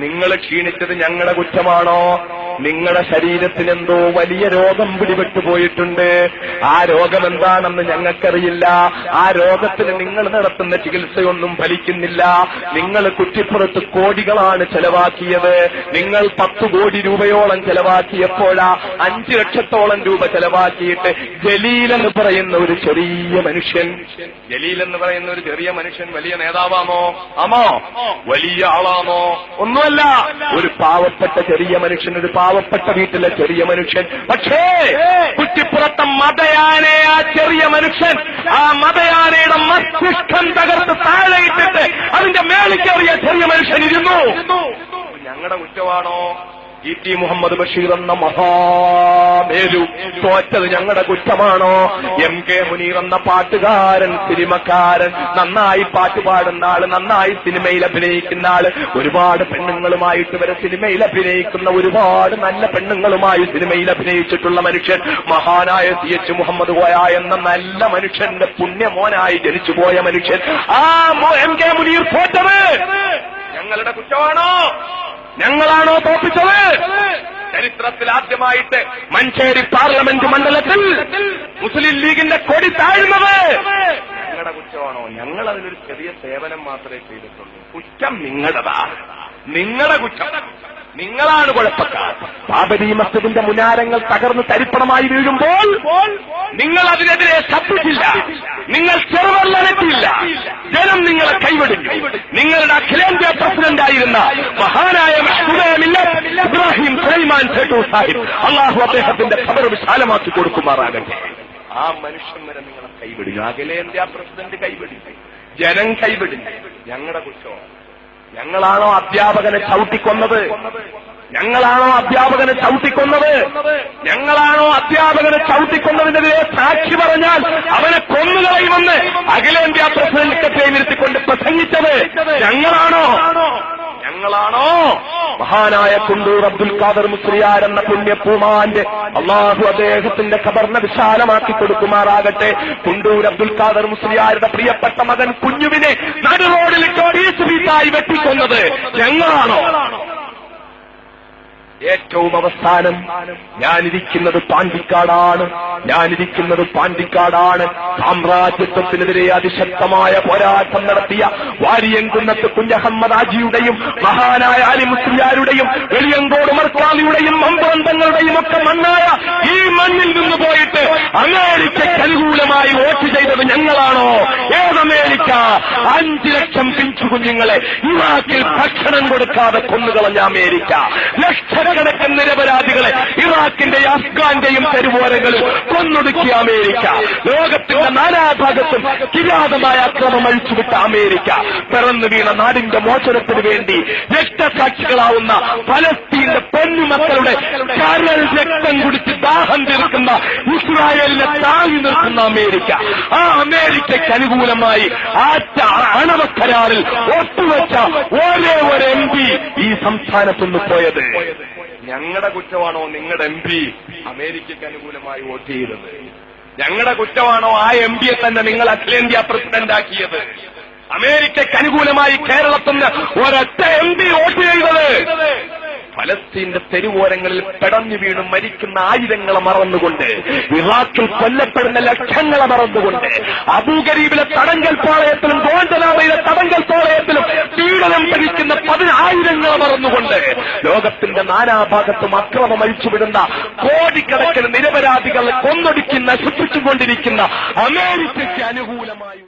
നിങ്ങൾ ക്ഷീണിച്ചത് ഞങ്ങളുടെ കുറ്റമാണോ? നിങ്ങളുടെ ശരീരത്തിനെന്തോ വലിയ രോഗം പിടിപെട്ടു പോയിട്ടുണ്ട്. ആ രോഗം എന്താണെന്ന് ഞങ്ങൾക്കറിയില്ല. ആ രോഗത്തിന് നിങ്ങൾ നടത്തുന്ന ചികിത്സയൊന്നും ഫലിക്കുന്നില്ല. നിങ്ങൾ കുറ്റിപ്പുറത്ത് കോടികളാണ് ചെലവാക്കിയത്. നിങ്ങൾ 10 കോടി രൂപയോളം ചെലവാക്കിയപ്പോഴാ 5 ലക്ഷത്തോളം രൂപ ചെലവാക്കിയിട്ട് ജലീൽ എന്ന് പറയുന്ന ഒരു ചെറിയ മനുഷ്യൻ, വലിയ നേതാവാണോ? ആമോ? വലിയ ആളാണോ? ഒന്നുമല്ല. ഒരു പാവപ്പെട്ട ചെറിയ മനുഷ്യൻ, ഒരു പാവപ്പെട്ട വീട്ടിലെ ചെറിയ മനുഷ്യൻ. പക്ഷേ കുറ്റിപ്പുറത്തെ മതയാനെ ആ ചെറിയ മനുഷ്യൻ, ആ മതയാനയുടെ മസ്തിഷ്കം തകർത്ത് താഴെയിട്ടിട്ട് അതിന്റെ മേളിക്കേറിയ ചെറിയ മനുഷ്യൻ ഇരുന്നു. ഞങ്ങളുടെ കുറ്റമാണോ? E.T. മുഹമ്മദ് ബഷീർ എന്ന മഹാമേരു തോറ്റത് ഞങ്ങളുടെ കുറ്റമാണോ? M.K. മുനീർ എന്ന പാട്ടുകാരൻ, സിനിമക്കാരൻ, നന്നായി പാട്ട് പാടുന്ന ആള്, നന്നായി സിനിമയിൽ അഭിനയിക്കുന്ന ആള്, ഒരുപാട് പെണ്ണുങ്ങളുമായിട്ട് വരെ സിനിമയിൽ അഭിനയിക്കുന്ന, ഒരുപാട് നല്ല പെണ്ണുങ്ങളുമായി സിനിമയിൽ അഭിനയിച്ചിട്ടുള്ള മനുഷ്യൻ, മഹാനായ C.H. മുഹമ്മദ് കോയ എന്ന നല്ല മനുഷ്യന്റെ പുണ്യമോനായി ജനിച്ചുപോയ മനുഷ്യൻ, ആ M.K. മുനീർ തോറ്റത് ഞങ്ങളുടെ കുറ്റമാണോ? ഞങ്ങളാണോ തോപ്പിച്ചത്? ചരിത്രത്തിൽ ആദ്യമായിട്ട് മഞ്ചേരി പാർലമെന്റ് മണ്ഡലത്തിൽ മുസ്ലിം ലീഗിന്റെ കൊടി താഴ്ന്നത് ഞങ്ങളുടെ കുറ്റമാണോ? ഞങ്ങൾ അതിലൊരു ചെറിയ സേവനം മാത്രമേ ചെയ്തിട്ടുള്ളൂ. കുറ്റം നിങ്ങളുടേതാ, നിങ്ങളുടെ കുറ്റം. നിങ്ങളാണ് കുഴപ്പക്കാർ. ബാബരി മസ്ജിദിന്റെ മുനാരങ്ങൾ തകർന്ന് തരിപ്പണമായി വീഴുമ്പോൾ നിങ്ങൾ അതിനെതിരെ ശബ്ദിച്ചില്ല, നിങ്ങൾ ചെറുവെള്ളനത്തില്ല. ജനം നിങ്ങളെ കൈവിടിഞ്ഞു. നിങ്ങളുടെ അഖിലേന്ത്യാ പ്രസിഡന്റായിരുന്ന മഹാനായ ഇബ്രാഹിം സുലൈമാൻ സേട്ടു സാഹിബ്, അള്ളാഹു അദ്ദേഹത്തിന്റെ ഖബർ വിശാലമാക്കി കൊടുക്കുമാറാകട്ടെ, ആ മനുഷ്യൻ വരെ നിങ്ങളെ കൈവിടിഞ്ഞു. അഖിലേന്ത്യാ പ്രസിഡന്റ് കൈവിടിഞ്ഞു, ജനം കൈവിടിഞ്ഞു. ഞങ്ങളുടെ കുറ്റമാണ്. ഞങ്ങളാണോ അധ്യാപകനെ ചവിട്ടിക്കൊന്നത്? ഞങ്ങളാണോ അധ്യാപകനെ ചവിട്ടിക്കൊന്നത്? ഞങ്ങളാണോ അധ്യാപകനെ ചവിട്ടിക്കൊന്നതിനെതിരെ സാക്ഷി പറഞ്ഞാൽ അവനെ കൊന്നുകളയുമെന്ന് അഖിലേന്ത്യാ പ്രസിഡന്റ് സെക്രട്ടറിയെ നിർത്തിക്കൊണ്ട് പ്രസംഗിച്ചത് ഞങ്ങളാണോ? ഞങ്ങളാണോ? മഹാനായ കുണ്ടൂർ അബ്ദുൽ ഖാദർ മുസ്ലിയാർ എന്ന പുണ്യപൂമാന്റെ അള്ളാഹു അദ്ദേഹത്തിന്റെ ഖബറിനെ വിശാലമാക്കി കൊടുക്കുമാറാകട്ടെ. കുണ്ടൂർ അബ്ദുൽ ഖാദർ മുസ്ലിയാരുടെ പ്രിയപ്പെട്ട മകൻ കുഞ്ഞുവിനെ നടുറോഡിൽ പീസായി വെട്ടിക്കൊന്നത് ഞങ്ങളാണോ? ഏറ്റവും അവസാനം ഞാനിരിക്കുന്നത് പാണ്ടിക്കാടാണ്. സാമ്രാജ്യത്വത്തിനെതിരെ അതിശക്തമായ പോരാട്ടം നടത്തിയ വാരിയംകുന്നത്ത് കുഞ്ഞഹമ്മദ് ആജിയുടെയും മഹാനായ അലി മുസ്ലിയാരുടെയും വെളിയങ്കോട് മർക്കാലിയുടെയും മമ്പന്തങ്ങളുടെയും ഒക്കെ മണ്ണായ ഈ മണ്ണിൽ നിന്ന് പോയിട്ട് അമേരിക്കയ്ക്ക് അനുകൂലമായി വോട്ട് ചെയ്തത് ഞങ്ങളാണോ? ഏതമേരിക്ക? 5 ലക്ഷം പിഞ്ചു കുഞ്ഞുങ്ങളെ ഇറാഖിൽ ഭക്ഷണം കൊടുക്കാതെ കൊന്നുകളഞ്ഞ അമേരിക്ക, ലക്ഷക്കണക്കിന് നിരപരാധികളെ ഇറാഖിന്റെയും അഫ്ഗാന്റെയും തെരുവോരങ്ങളിൽ കൊന്നൊടുക്കിയ അമേരിക്ക, ലോകത്തിന്റെ നാനാഭാഗത്തും കിരാതമായ അക്രമം അഴിച്ചുവിട്ട അമേരിക്ക, പിറന്നു വീണ നാടിന്റെ മോചനത്തിന് വേണ്ടി രക്തസാക്ഷികളാവുന്ന ഫലസ്തീന്റെ പൊന്നുമക്കളുടെ കരൾ രക്തം കുടിച്ച് ദാഹം തീർക്കുന്ന ഇസ്രായേലിനെ താങ്ങി നിർത്തുന്ന അമേരിക്ക, ആ അമേരിക്കയ്ക്ക് അനുകൂലമായി ആണവ കരാറിൽ ഒത്തുവെച്ച ഒരേ ഒരു MP ഈ സംസ്ഥാനത്തുനിന്ന് പോയത് ഞങ്ങളുടെ കുറ്റമാണോ? നിങ്ങളുടെ MP അമേരിക്കയ്ക്ക് അനുകൂലമായി വോട്ട് ചെയ്തത് ഞങ്ങളുടെ കുറ്റമാണോ? ആ MP-യെ തന്നെ നിങ്ങൾ അഖിലേന്ത്യാ പ്രസിഡന്റാക്കിയത്? അമേരിക്കയ്ക്ക് അനുകൂലമായി കേരളത്തിൽ നിന്ന് ഒരൊറ്റ MP വോട്ട് ചെയ്തത് ഫലസ്തീന്റെ തെരുവോരങ്ങളിൽ പെടഞ്ഞു വീണു മരിക്കുന്ന ആയിരങ്ങളെ മറന്നുകൊണ്ട്, ഇറാഖിൽ കൊല്ലപ്പെടുന്ന ലക്ഷങ്ങളെ മറന്നുകൊണ്ട്, അബൂഗരീബിലെ തടങ്കൽ പാളയത്തിലും ഗോണ്ടനാമയിലെ തടങ്കൽ പാളയത്തിലും പീഡനം ഭരിക്കുന്ന 10,000 മറന്നുകൊണ്ട്, ലോകത്തിന്റെ നാനാഭാഗത്തും അക്രമം അഴിച്ചുവിടുന്ന കോടിക്കണക്കിന് നിരപരാധികളെ കൊന്നൊടുക്കി നശിപ്പിച്ചുകൊണ്ടിരിക്കുന്ന അമേരിക്കയ്ക്ക് അനുകൂലമായി